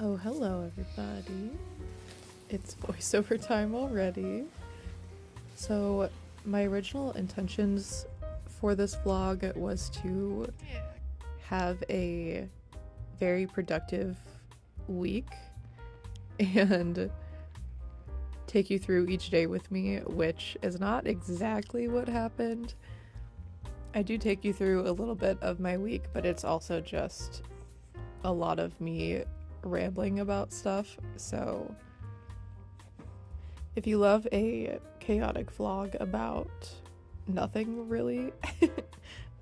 Oh, hello everybody. It's voiceover time already. So, my original intentions for this vlog was to have a very productive week and take you through each day with me, which is not exactly what happened. I do take you through a little bit of my week, but it's also just a lot of me rambling about stuff. So if you love a chaotic vlog about nothing really,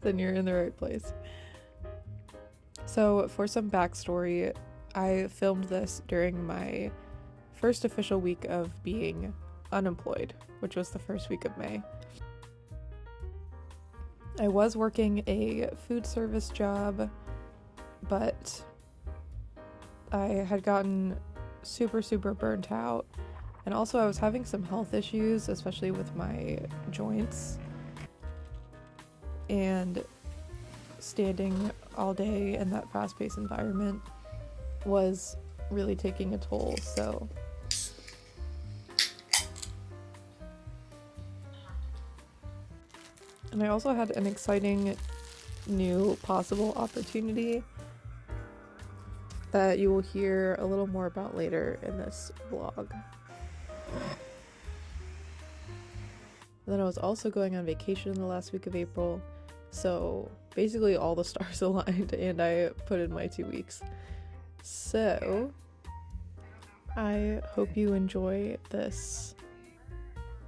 then you're in the right place. So for some backstory, I filmed this during my first official week of being unemployed, which was the first week of May. I was working a food service job, but I had gotten super burnt out, and also I was having some health issues, especially with my joints, and standing all day in that fast-paced environment was really taking a toll. So and I also had an exciting new possible opportunity that you will hear a little more about later in this vlog. And then I was also going on vacation in the last week of April, so basically all the stars aligned and I put in my 2 weeks. So I hope you enjoy this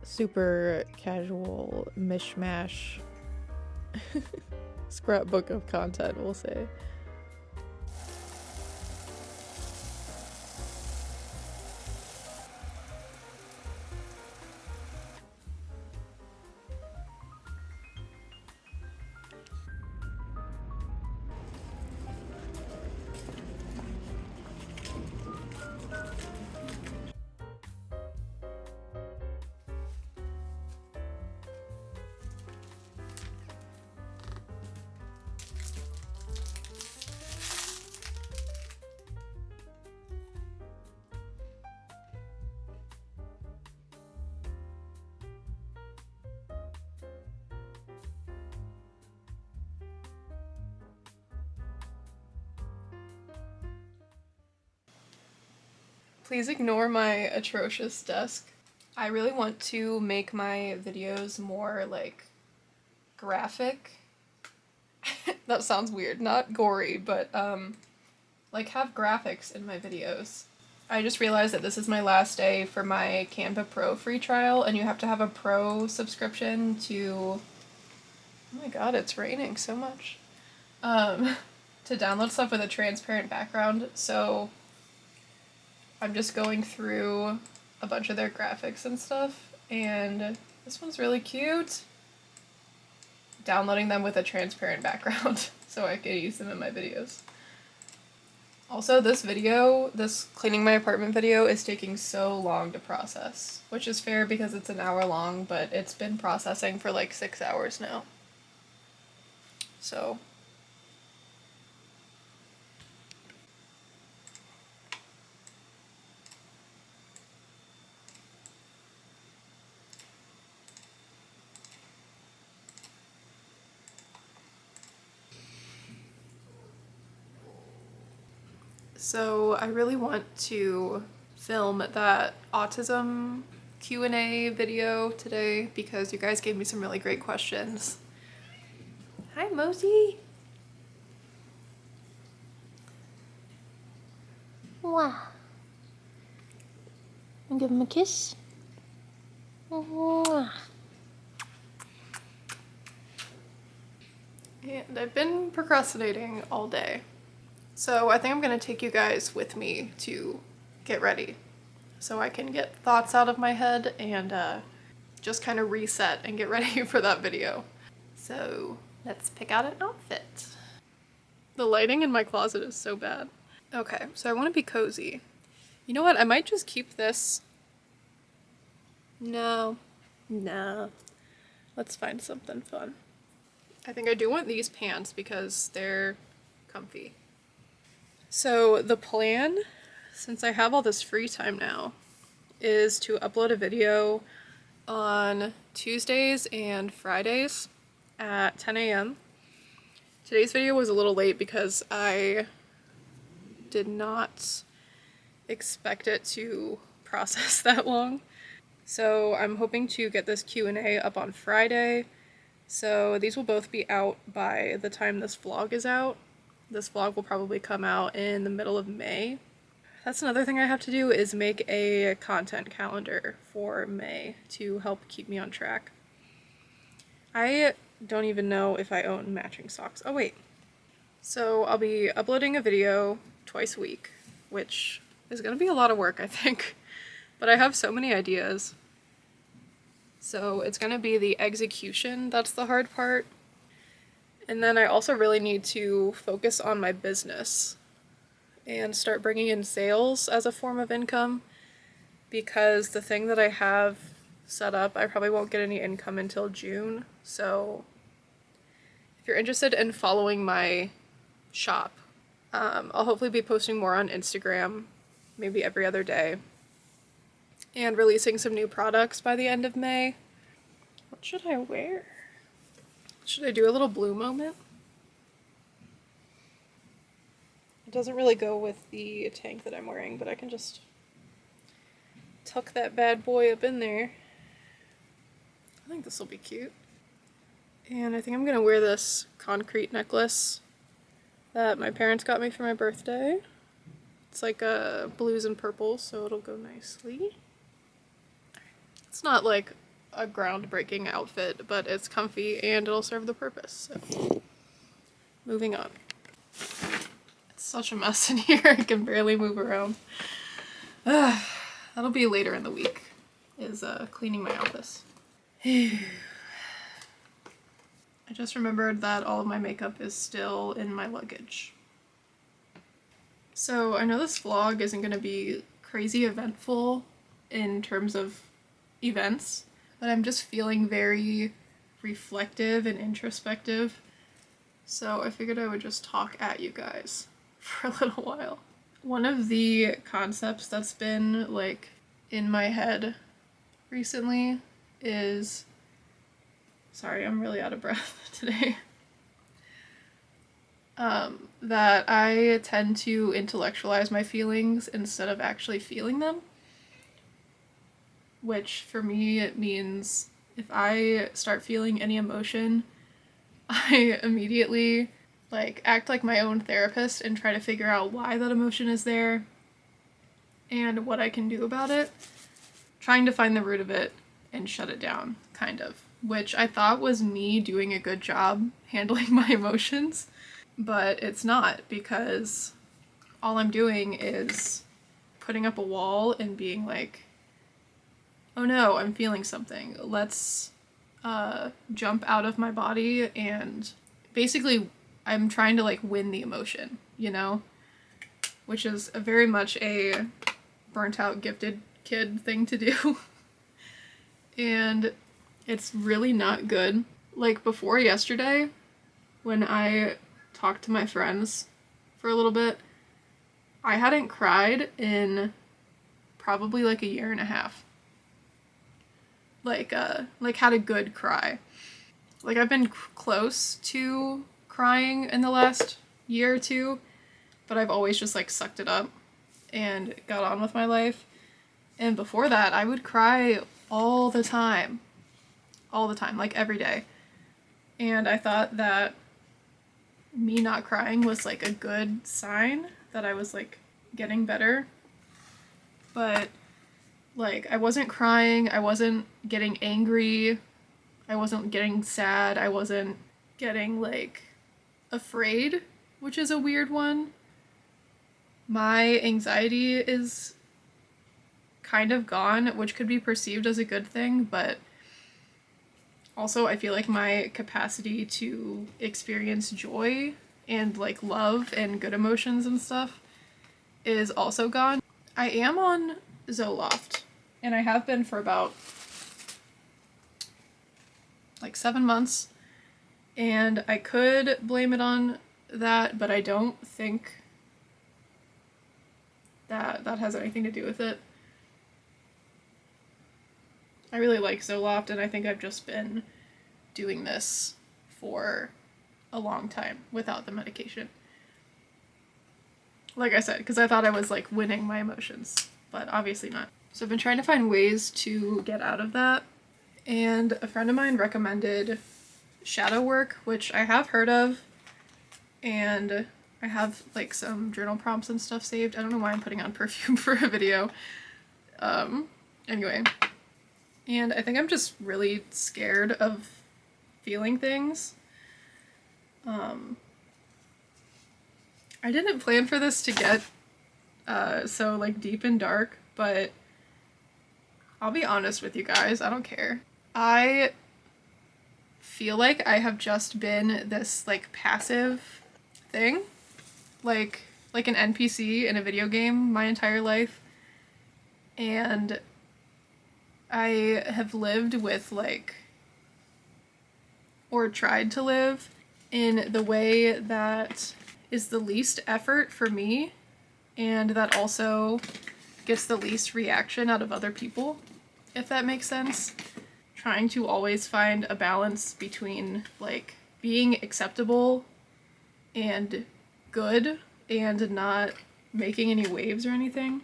super casual mishmash scrapbook of content, we'll say. Please ignore my atrocious desk. I really want to make my videos more, like, graphic. That sounds weird. Not gory, but, like, have graphics in my videos. I just realized that this is my last day for my Canva Pro free trial, and you have to have a Pro subscription to... Oh my god, it's raining so much. To download stuff with a transparent background, so I'm just going through a bunch of their graphics and stuff, and this one's really cute. Downloading them with a transparent background so I can use them in my videos. Also, this cleaning my apartment video is taking so long to process, which is fair because it's an hour long, but it's been processing for like 6 hours now. So I really want to film that Autism Q&A video today because you guys gave me some really great questions. Hi, Mosey. Wow. And give him a kiss. Mwah. And I've been procrastinating all day. So I think I'm gonna take you guys with me to get ready so I can get thoughts out of my head and just kind of reset and get ready for that video. So let's pick out an outfit. The lighting in my closet is so bad. Okay, so I want to be cozy. You know what? I might just keep this. No. Let's find something fun. I think I do want these pants because they're comfy. So the plan since I have all this free time now, is to upload a video on Tuesdays and Fridays at 10 a.m. Today's video was a little late because I did not expect it to process that long. So I'm hoping to get this Q&A up on Friday. So these will both be out by the time this vlog is out. This vlog will probably come out in the middle of May. That's another thing I have to do, is make a content calendar for May to help keep me on track. I don't even know if I own matching socks. Oh wait. So I'll be uploading a video twice a week, which is gonna be a lot of work, I think. But I have so many ideas. So it's gonna be the execution that's the hard part. And then I also really need to focus on my business and start bringing in sales as a form of income, because the thing that I have set up, I probably won't get any income until June. So if you're interested in following my shop, I'll hopefully be posting more on Instagram, maybe every other day, and releasing some new products by the end of May. What should I wear? Should I do a little blue moment? It doesn't really go with the tank that I'm wearing, but I can just tuck that bad boy up in there. I think this will be cute. And I think I'm gonna wear this concrete necklace that my parents got me for my birthday. It's like blues and purples, so it'll go nicely. It's not like a groundbreaking outfit, but it's comfy and it'll serve the purpose. So, moving on. It's such a mess in here, I can barely move around. That'll be later in the week, is cleaning my office. I just remembered that all of my makeup is still in my luggage. So I know this vlog isn't going to be crazy eventful in terms of events, but I'm just feeling very reflective and introspective. So I figured I would just talk at you guys for a little while. One of the concepts that's been like in my head recently is, sorry, I'm really out of breath today, that I tend to intellectualize my feelings instead of actually feeling them. Which for me, it means if I start feeling any emotion, I immediately like act like my own therapist and try to figure out why that emotion is there and what I can do about it, trying to find the root of it and shut it down, kind of, which I thought was me doing a good job handling my emotions, but it's not, because all I'm doing is putting up a wall and being like, oh no, I'm feeling something, let's jump out of my body, and basically I'm trying to like win the emotion, you know? Which is very much a burnt out gifted kid thing to do. And it's really not good. Like before yesterday, when I talked to my friends for a little bit, I hadn't cried in probably like a year and a half. Like had a good cry. Like I've been close to crying in the last year or two, but I've always just like sucked it up and got on with my life. And before that, I would cry all the time, like every day. And I thought that me not crying was like a good sign that I was like getting better. But like I wasn't crying, I wasn't getting angry, I wasn't getting sad, I wasn't getting like afraid, which is a weird one. My anxiety is kind of gone, which could be perceived as a good thing, but also I feel like my capacity to experience joy and like love and good emotions and stuff is also gone. I am on Zoloft, and I have been for about like 7 months, and I could blame it on that, but I don't think that has anything to do with it. I really like Zoloft, and I think I've just been doing this for a long time without the medication. Like I said, because I thought I was like winning my emotions, but obviously not. So I've been trying to find ways to get out of that, and a friend of mine recommended shadow work, which I have heard of, and I have like some journal prompts and stuff saved. I don't know why I'm putting on perfume for a video. Anyway. And I think I'm just really scared of feeling things. I didn't plan for this to get so like deep and dark, but I'll be honest with you guys, I don't care. I feel like I have just been this like passive thing, like an NPC in a video game my entire life, and I have lived with like, or tried to live in the way that is the least effort for me and that also gets the least reaction out of other people, if that makes sense. Trying to always find a balance between like being acceptable and good and not making any waves or anything.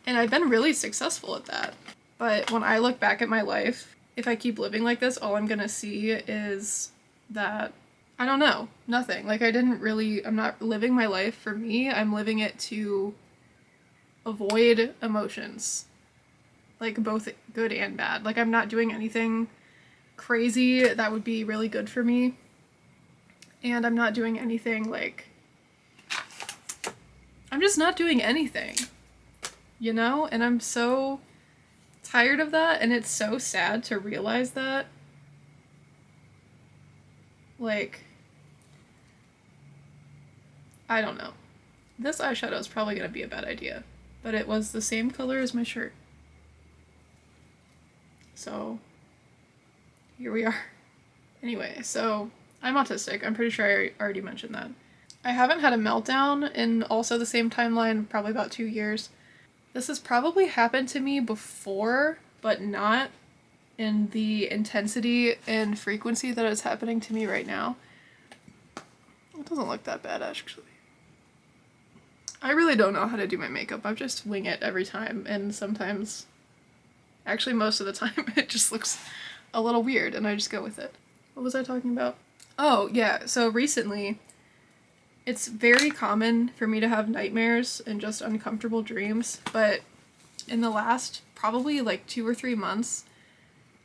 And I've been really successful at that. But when I look back at my life, if I keep living like this, all I'm gonna see is that, I don't know, nothing. Like I'm not living my life for me, I'm living it to avoid emotions. Like both good and bad. Like I'm not doing anything crazy that would be really good for me. And I'm not doing anything like, I'm just not doing anything, you know? And I'm so tired of that, and it's so sad to realize that. Like, I don't know. This eyeshadow is probably gonna be a bad idea, but it was the same color as my shirt. So, here we are. Anyway, so I'm autistic. I'm pretty sure I already mentioned that. I haven't had a meltdown in also the same timeline, probably about 2 years. This has probably happened to me before, but not in the intensity and frequency that it's happening to me right now. It doesn't look that bad, actually. I really don't know how to do my makeup. I just wing it every time, and sometimes, actually most of the time, it just looks a little weird, and I just go with it. What was I talking about? Oh, yeah, so recently, it's very common for me to have nightmares and just uncomfortable dreams, but in the last probably like 2 or 3 months,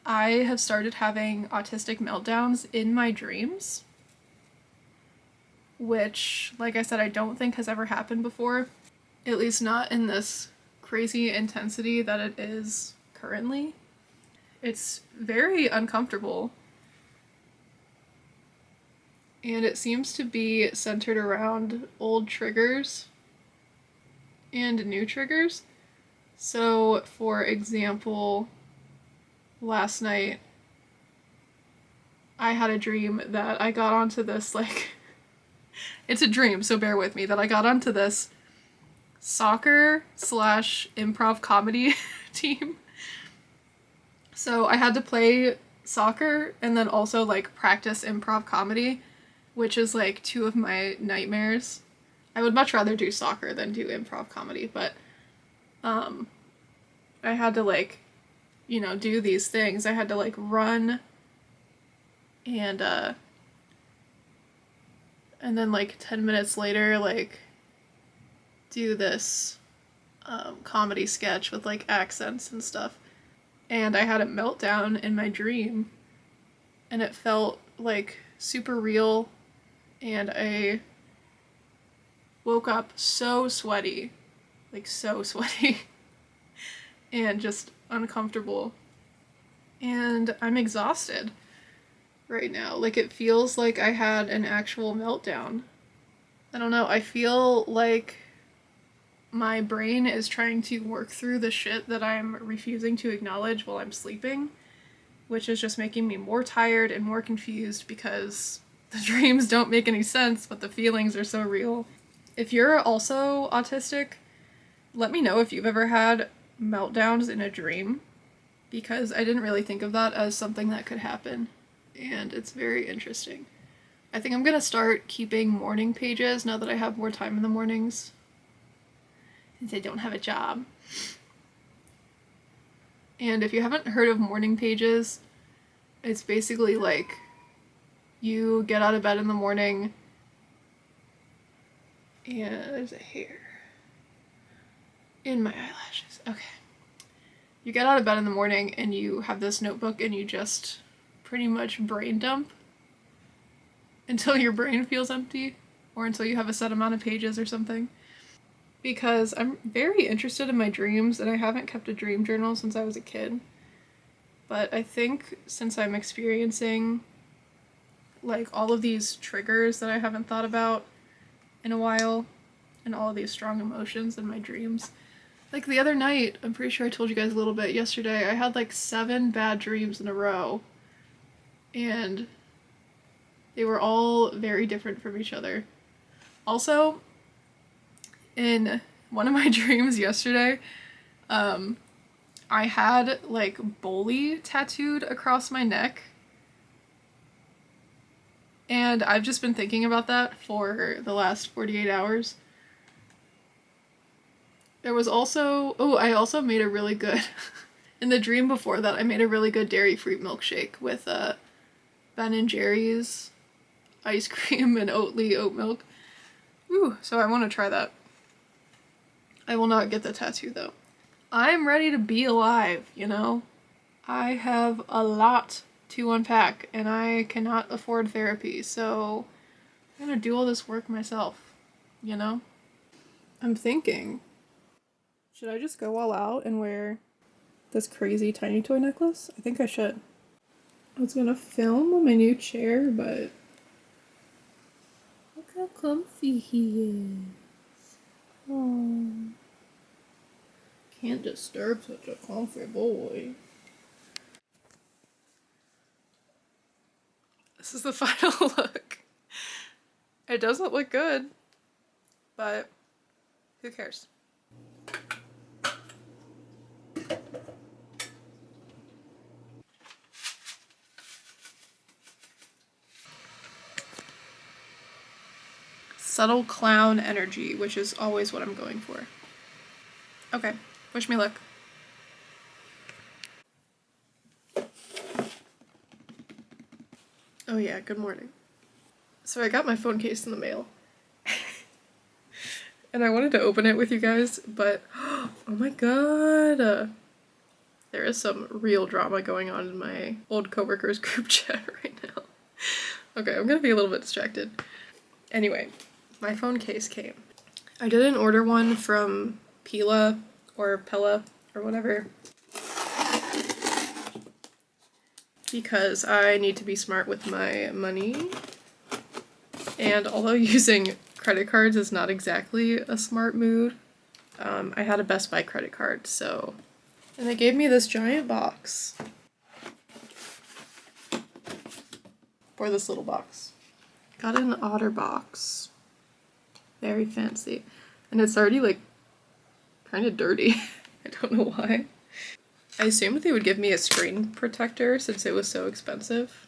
I have started having autistic meltdowns in my dreams, which, like I said, I don't think has ever happened before, at least not in this crazy intensity that it is currently. It's very uncomfortable. And it seems to be centered around old triggers and new triggers. So, for example, last night I had a dream that I got onto this, like, it's a dream, so bear with me, that I got onto this soccer / improv comedy team. So I had to play soccer and then also like practice improv comedy, which is like 2 of my nightmares. I would much rather do soccer than do improv comedy, but I had to like, you know, do these things. I had to like run and then like 10 minutes later like do this comedy sketch with like accents and stuff. And I had a meltdown in my dream, and it felt like super real, and I woke up so sweaty, like so sweaty, and just uncomfortable. And I'm exhausted right now. Like it feels like I had an actual meltdown. I don't know, I feel like my brain is trying to work through the shit that I'm refusing to acknowledge while I'm sleeping, which is just making me more tired and more confused because the dreams don't make any sense, but the feelings are so real. If you're also autistic, Let me know if you've ever had meltdowns in a dream, because I didn't really think of that as something that could happen, and it's very interesting. I think I'm gonna start keeping morning pages now that I have more time in the mornings, since I don't have a job. And if you haven't heard of morning pages, it's basically like you get out of bed in the morning and there's a hair in my eyelashes. Okay. You get out of bed in the morning and you have this notebook and you just pretty much brain dump until your brain feels empty, or until you have a set amount of pages or something. Because I'm very interested in my dreams, and I haven't kept a dream journal since I was a kid. But I think since I'm experiencing like all of these triggers that I haven't thought about in a while, and all of these strong emotions in my dreams, like the other night, I'm pretty sure I told you guys a little bit yesterday, I had like 7 bad dreams in a row, and they were all very different from each other. Also, in one of my dreams yesterday, I had like bully tattooed across my neck. And I've just been thinking about that for the last 48 hours. There was also, I also made a really good, in the dream before that, I made a really good dairy-free milkshake with Ben & Jerry's ice cream and Oatly oat milk. Ooh, so I want to try that. I will not get the tattoo though. I'm ready to be alive, you know? I have a lot to unpack and I cannot afford therapy, so I'm gonna do all this work myself, you know? I'm thinking, should I just go all out and wear this crazy tiny toy necklace? I think I should. I was gonna film on my new chair, but look how comfy he is. Oh, can't disturb such a comfy boy. This is the final look. It doesn't look good, but who cares? Subtle clown energy, which is always what I'm going for. Okay, wish me luck. Oh yeah, good morning. So I got my phone case in the mail. And I wanted to open it with you guys, but oh my god. There is some real drama going on in my old coworkers group chat right now. Okay, I'm gonna be a little bit distracted. Anyway, my phone case came. I didn't order one from Pila or Pella or whatever, because I need to be smart with my money. And although using credit cards is not exactly a smart move, I had a Best Buy credit card, so. And they gave me this giant box for this little box. Got an otter box. Very fancy. And it's already like kind of dirty. I don't know why. I assumed they would give me a screen protector since it was so expensive.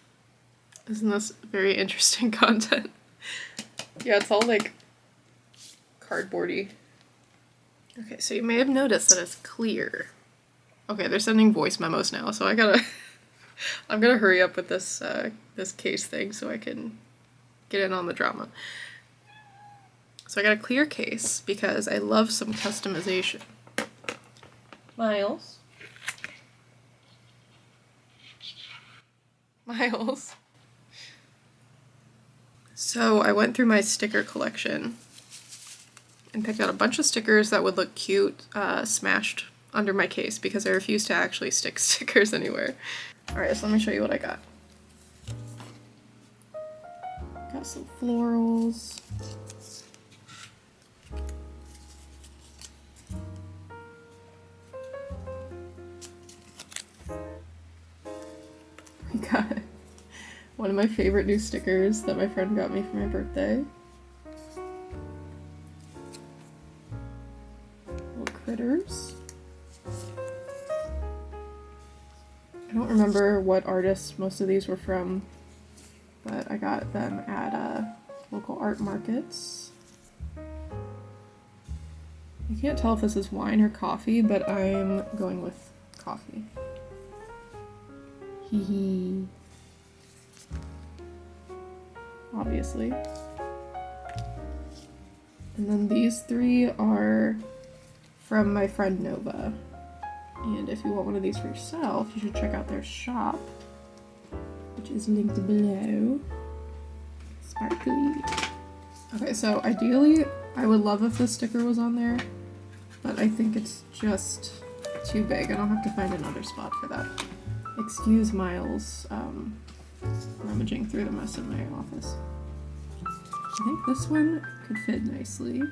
Isn't this very interesting content? Yeah, it's all like cardboardy. Okay, so you may have noticed that it's clear. Okay, they're sending voice memos now, so I'm gonna hurry up with this this case thing so I can get in on the drama. So I got a clear case because I love some customization. Miles. So I went through my sticker collection and picked out a bunch of stickers that would look cute smashed under my case because I refuse to actually stick stickers anywhere. Alright, so let me show you what I got. Got some florals. We got one of my favorite new stickers that my friend got me for my birthday. Little remember what artists most of these were from, but I got them at local art markets. I can't tell if this is wine or coffee, but I'm going with coffee. Teehee. Obviously. And then these three are from my friend Nova. And if you want one of these for yourself, you should check out their shop, which is linked below. Sparkly. Okay, so ideally, I would love if this sticker was on there, but I think it's just too big, and I'll have to find another spot for that. Excuse Miles rummaging through the mess in my office. I think this one could fit nicely.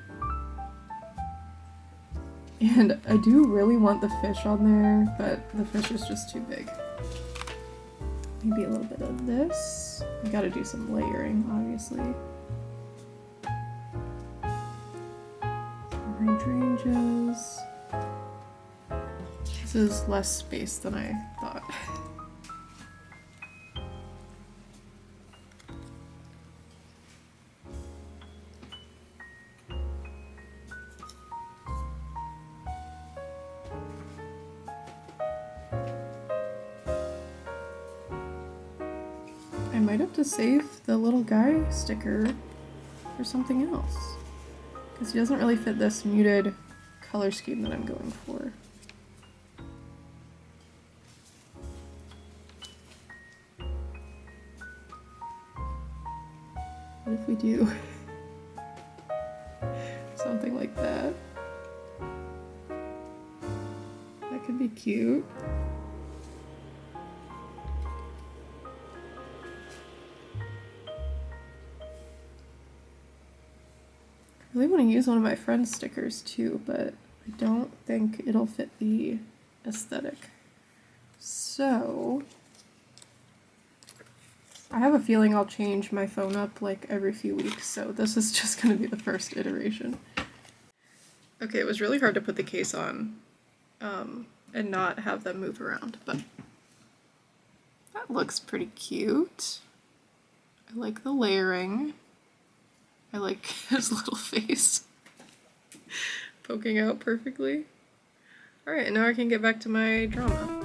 And I do really want the fish on there, but the fish is just too big. Maybe a little bit of this. I gotta do some layering, obviously. Hydrangeas. This is less space than I thought. I might have to save the little guy sticker for something else, because he doesn't really fit this muted color scheme that I'm going for. What if we do something like that? That could be cute. I really want to use one of my friend's stickers too, but I don't think it'll fit the aesthetic. So I have a feeling I'll change my phone up like every few weeks, so this is just going to be the first iteration. Okay, it was really hard to put the case on and not have them move around, but that looks pretty cute. I like the layering. I like his little face poking out perfectly. Alright, now I can get back to my drama.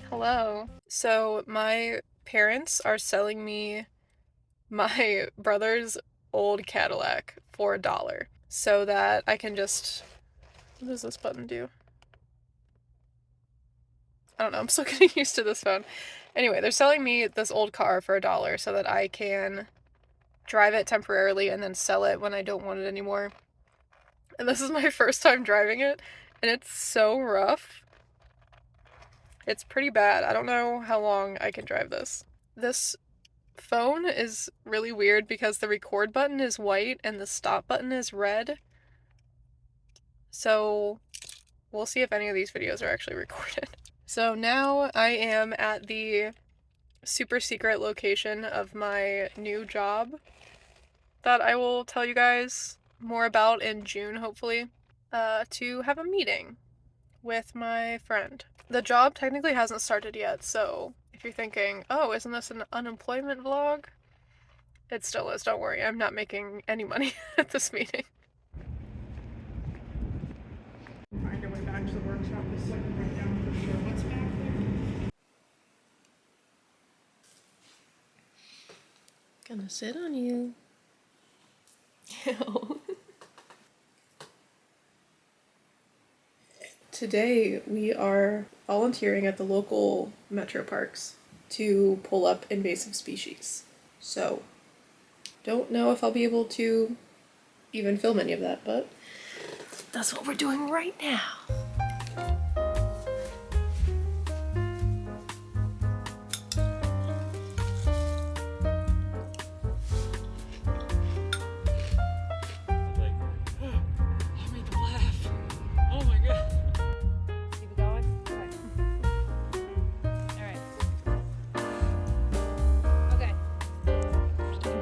Hello. So my parents are selling me my brother's old Cadillac for $1 so that I can just... What does this button do? I don't know, I'm still getting used to this phone. Anyway, they're selling me this old car for $1 so that I can drive it temporarily and then sell it when I don't want it anymore. And this is my first time driving it, and it's so rough. It's pretty bad. I don't know how long I can drive this. This phone is really weird because the record button is white and the stop button is red. So we'll see if any of these videos are actually recorded. So now I am at the super secret location of my new job that I will tell you guys more about in June, hopefully, to have a meeting with my friend. The job technically hasn't started yet, so if you're thinking, oh, isn't this an unemployment vlog? It still is, don't worry. I'm not making any money at this meeting. Find our way back to the workshop this second right now for sure. What's Gonna sit on you. Ew. Today we are volunteering at the local metro parks to pull up invasive species. So, don't know if I'll be able to even film any of that, but that's what we're doing right now.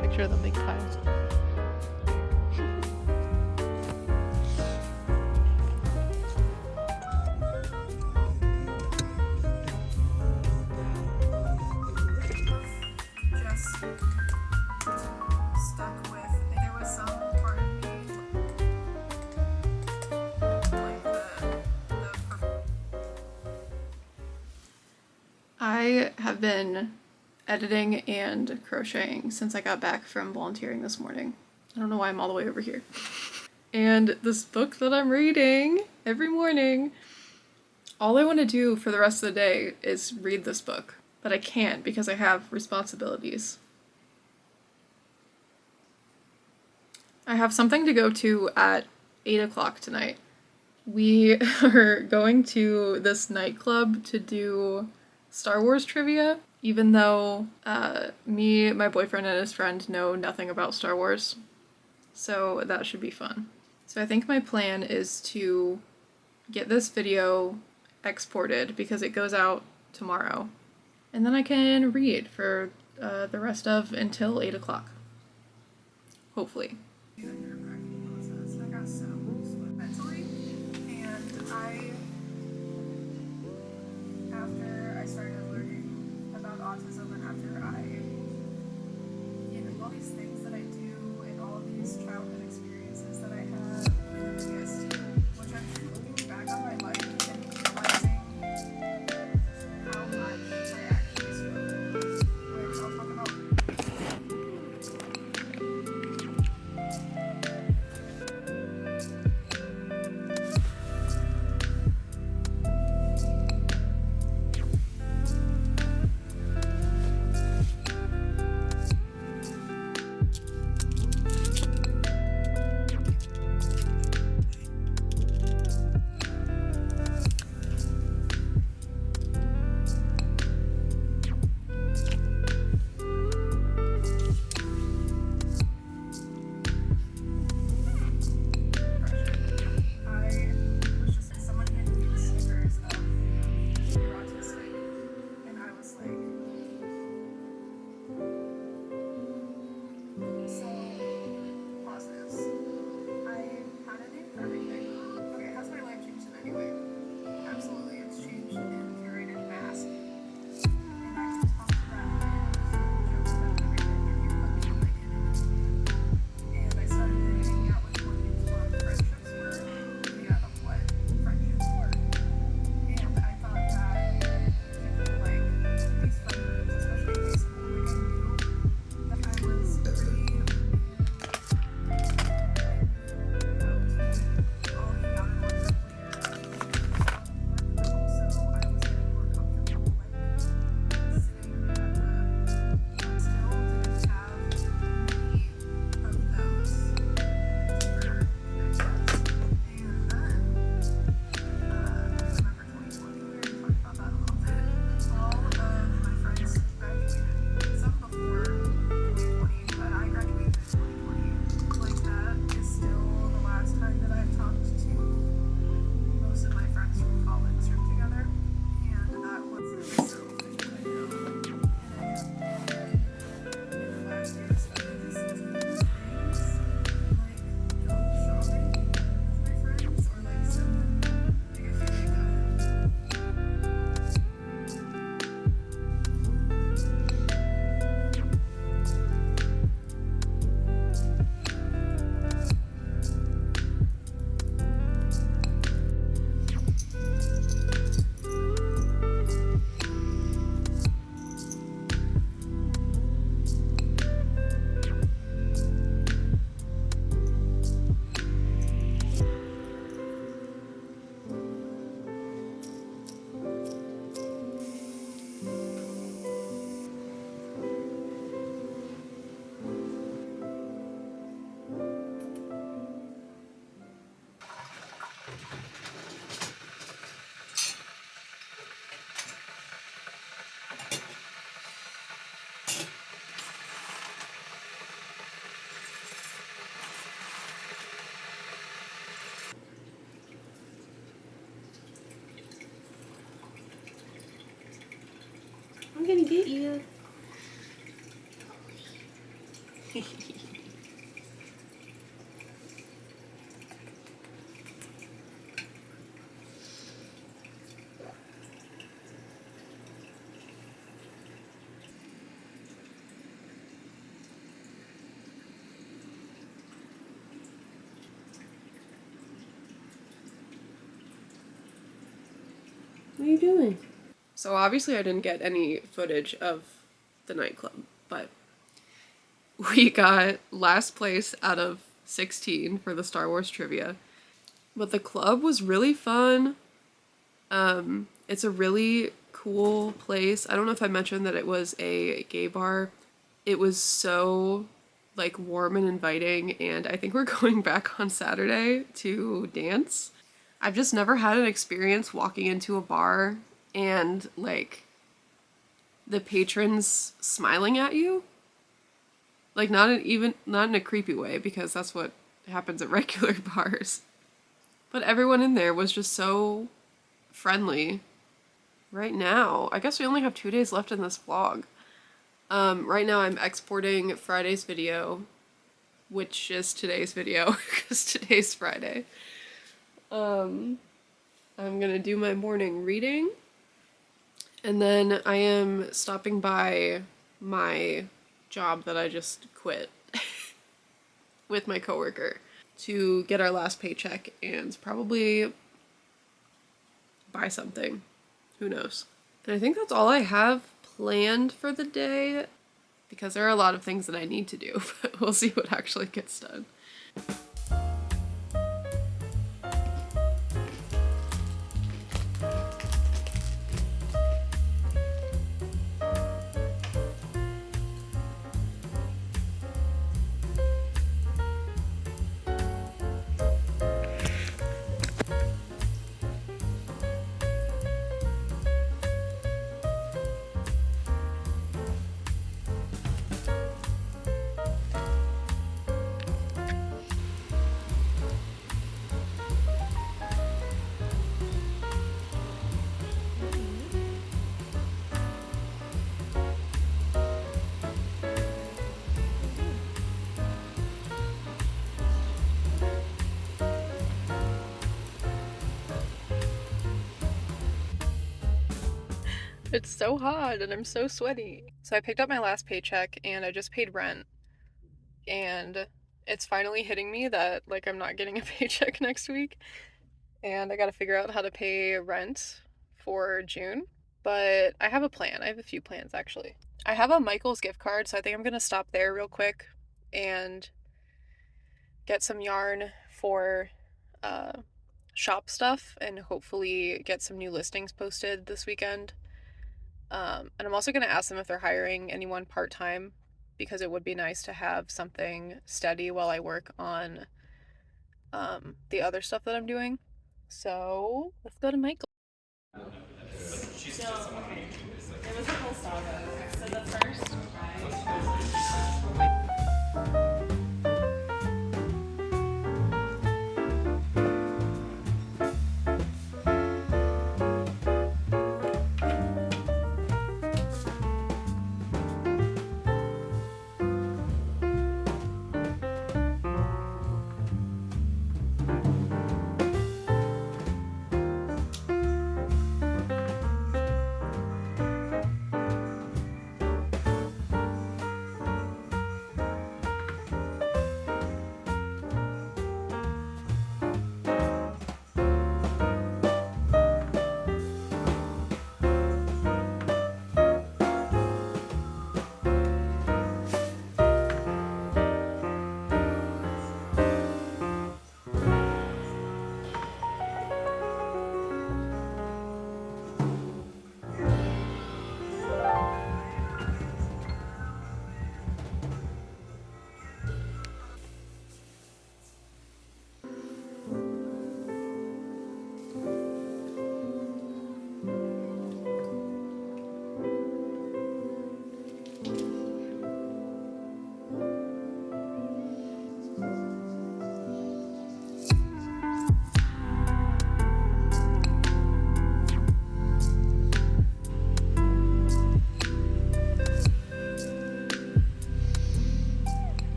Picture of the big piles. Just stuck with, there was some part of me like I have been editing and crocheting since I got back from volunteering this morning. I don't know why I'm all the way over here. And this book that I'm reading every morning, all I want to do for the rest of the day is read this book, but I can't because I have responsibilities. I have something to go to at 8 o'clock tonight. We are going to this nightclub to do Star Wars trivia, even though me, my boyfriend, and his friend know nothing about Star Wars. So that should be fun. So I think my plan is to get this video exported because it goes out tomorrow. And then I can read for the rest of until 8 o'clock. Hopefully. Mentally, and after I started learning about autism and after I, all these things that I do and all of these childhood experiences that I had in PTSD, which I'm looking back on my life and realizing how much I actually struggled, which I'll talk about. trying to get you. What are you doing? So obviously I didn't get any footage of the nightclub, but we got last place out of 16 for the Star Wars trivia. But the club was really fun. It's a really cool place. I don't know if I mentioned that it was a gay bar. It was so like warm and inviting, and I think we're going back on Saturday to dance. I've just never had an experience walking into a bar and like the patrons smiling at you. Like not in a creepy way, because that's what happens at regular bars. But everyone in there was just so friendly. Right now, I guess we only have 2 days left in this vlog. Right now I'm exporting Friday's video, which is today's video, because today's Friday. I'm gonna do my morning reading, and then I am stopping by my job that I just quit with my coworker to get our last paycheck and probably buy something. Who knows? And I think that's all I have planned for the day, because there are a lot of things that I need to do, but we'll see what actually gets done. It's so hot and I'm so sweaty. So I picked up my last paycheck and I just paid rent. And it's finally hitting me that like I'm not getting a paycheck next week. And I gotta figure out how to pay rent for June. But I have a plan. I have a few plans actually. I have a Michael's gift card, so I think I'm gonna stop there real quick and get some yarn for shop stuff and hopefully get some new listings posted this weekend. And I'm also going to ask them if they're hiring anyone part-time, because it would be nice to have something steady while I work on the other stuff that I'm doing. So let's go to Michael. So, it was a whole saga. So the first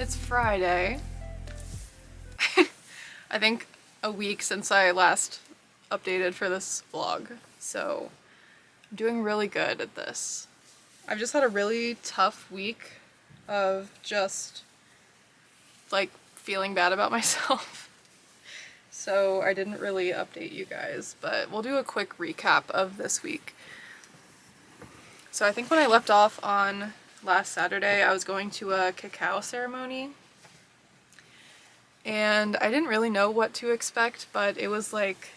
It's Friday. I think a week since I last updated for this vlog, so I'm doing really good at this. I've just had a really tough week of just like feeling bad about myself. So I didn't really update you guys, but we'll do a quick recap of this week. So I think when I left off on last Saturday, I was going to a cacao ceremony. And I didn't really know what to expect, but it was like,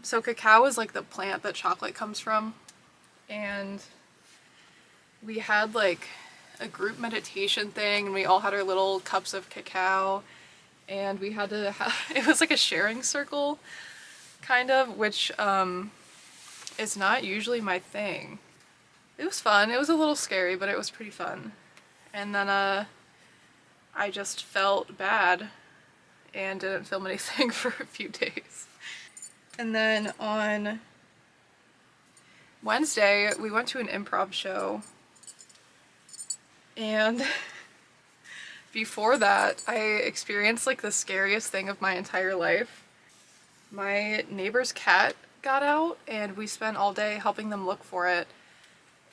so cacao is like the plant that chocolate comes from. And we had like a group meditation thing, and we all had our little cups of cacao, and we had to it was like a sharing circle, kind of, which is not usually my thing. It was fun. It was a little scary, but it was pretty fun. And then I just felt bad and didn't film anything for a few days. And then on Wednesday, we went to an improv show, and before that, I experienced like the scariest thing of my entire life. My neighbor's cat got out, and we spent all day helping them look for it,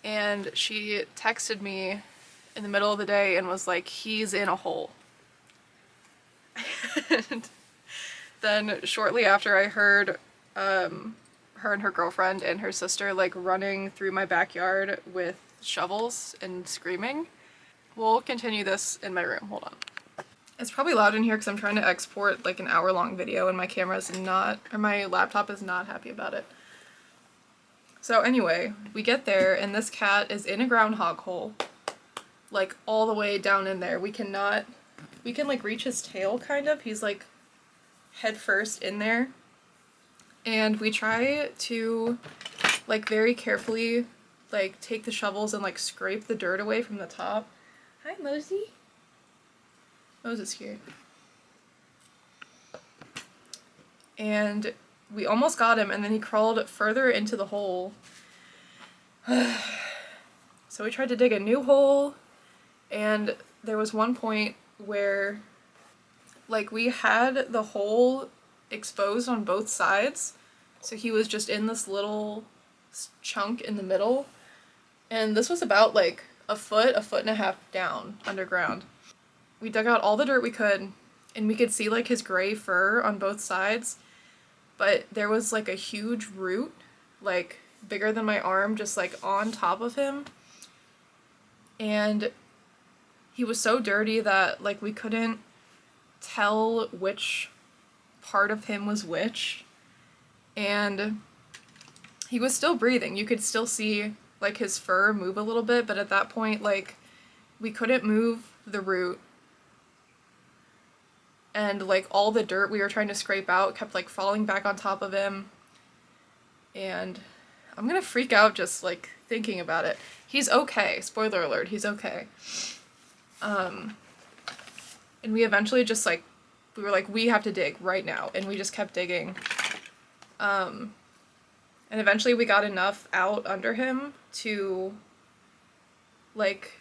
and she texted me in the middle of the day and was like, "He's in a hole." And then shortly after, I heard her and her girlfriend and her sister like running through my backyard with shovels and screaming. We'll continue this in my room. Hold on. It's probably loud in here because I'm trying to export like an hour-long video, and my camera's not, or my laptop is not happy about it. So anyway, we get there, and this cat is in a groundhog hole, like all the way down in there. We can like reach his tail, kind of. He's like head first in there. And we try to like very carefully like take the shovels and like scrape the dirt away from the top. Hi, Mosey. Moses here. And we almost got him, and then he crawled further into the hole. So we tried to dig a new hole, and there was one point where like we had the hole exposed on both sides, so he was just in this little chunk in the middle, and this was about like a foot and a half down underground. We dug out all the dirt we could, and we could see like his gray fur on both sides, but there was like a huge root, like bigger than my arm, just like on top of him, and he was so dirty that like we couldn't tell which part of him was which, and he was still breathing. You could still see like his fur move a little bit, but at that point like we couldn't move the root, and like all the dirt we were trying to scrape out kept like falling back on top of him, and I'm gonna freak out just like thinking about it. He's okay. Spoiler alert, he's okay. And we eventually just like, we were like, we have to dig right now, and we just kept digging. And eventually we got enough out under him to like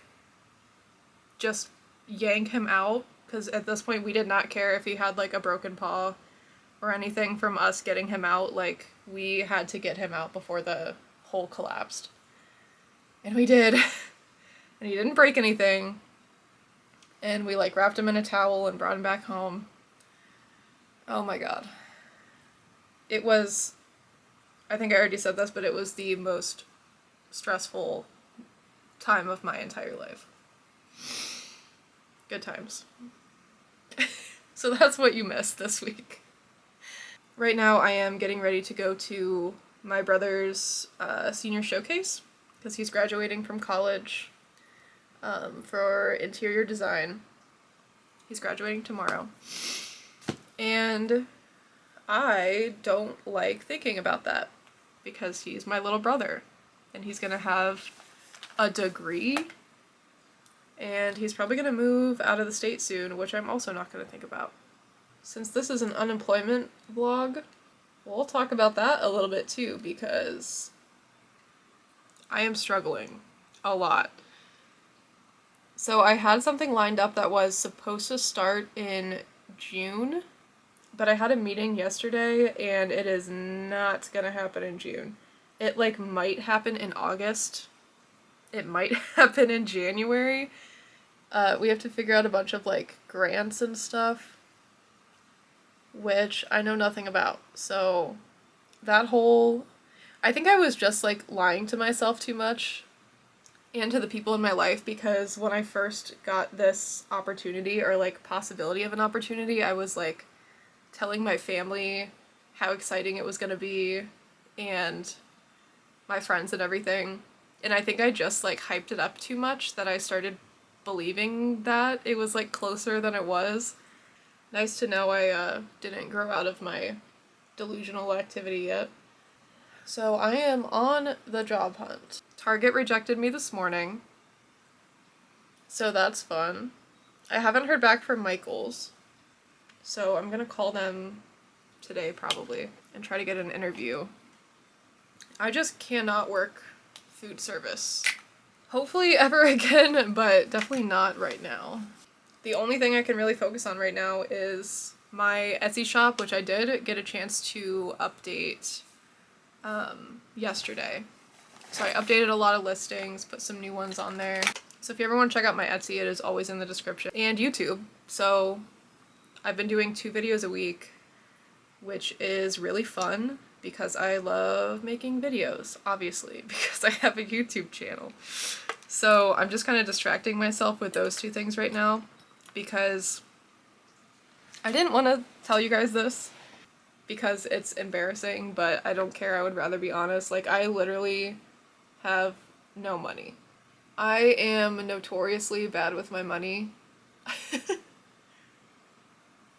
just yank him out, because at this point we did not care if he had like a broken paw or anything from us getting him out. Like we had to get him out before the hole collapsed. And we did. And he didn't break anything. And we like wrapped him in a towel and brought him back home. Oh my god. It was, I think I already said this, but it was the most stressful time of my entire life. Good times. So that's what you missed this week. Right now I am getting ready to go to my brother's senior showcase, because he's graduating from college for interior design. He's graduating tomorrow. And I don't like thinking about that, because he's my little brother, and he's gonna have a degree, and he's probably gonna move out of the state soon, which I'm also not gonna think about. Since this is an unemployment vlog, we'll talk about that a little bit too, because I am struggling a lot. So I had something lined up that was supposed to start in June, but I had a meeting yesterday and it is not gonna happen in June. It like might happen in August. It might happen in January. We have to figure out a bunch of like grants and stuff, which I know nothing about. So that whole, I think I was just like lying to myself too much and to the people in my life, because when I first got this opportunity or like possibility of an opportunity, I was like telling my family how exciting it was going to be and my friends and everything. And I think I just like hyped it up too much that I started believing that it was like closer than it was. Nice to know I didn't grow out of my delusional activity yet. So I am on the job hunt. Target rejected me this morning, so that's fun. I haven't heard back from Michael's, so I'm gonna call them today probably and try to get an interview. I just cannot work food service. Hopefully ever again, but definitely not right now. The only thing I can really focus on right now is my Etsy shop, which I did get a chance to update yesterday. So I updated a lot of listings, put some new ones on there. So if you ever want to check out my Etsy, it is always in the description. And YouTube. So I've been doing 2 videos a week, which is really fun because I love making videos, obviously, because I have a YouTube channel. So I'm just kind of distracting myself with those 2 things right now because I didn't want to tell you guys this because it's embarrassing, but I don't care. I would rather be honest. Like, I literally have no money. I am notoriously bad with my money.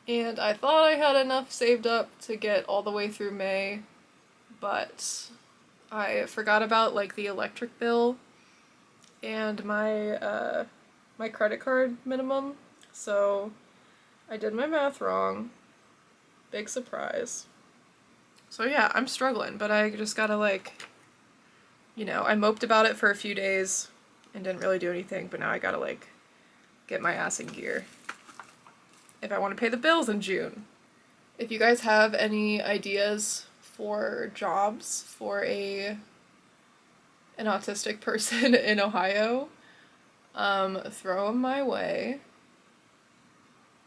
And I thought I had enough saved up to get all the way through May, but I forgot about like the electric bill and my credit card minimum. So I did my math wrong. Big surprise. So yeah, I'm struggling, but I just gotta like, I moped about it for a few days and didn't really do anything, but now I gotta like get my ass in gear if I want to pay the bills in June. If you guys have any ideas for jobs for an autistic person in Ohio, throw them my way.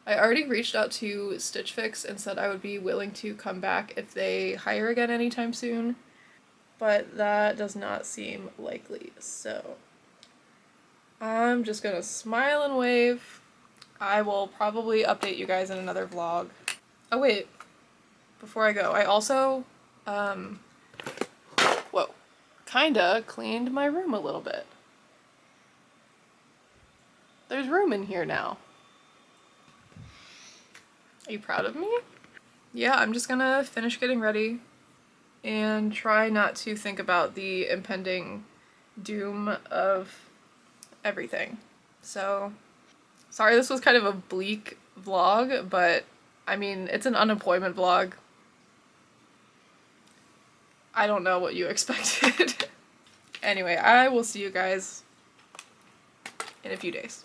I already reached out to Stitch Fix and said I would be willing to come back if they hire again anytime soon, but that does not seem likely, so I'm just gonna smile and wave. I will probably update you guys in another vlog. Oh wait, before I go, I also, kinda cleaned my room a little bit. There's room in here now. Are you proud of me? Yeah, I'm just gonna finish getting ready and try not to think about the impending doom of everything. So, sorry this was kind of a bleak vlog, but I mean, it's an unemployment vlog. I don't know what you expected. Anyway, I will see you guys in a few days.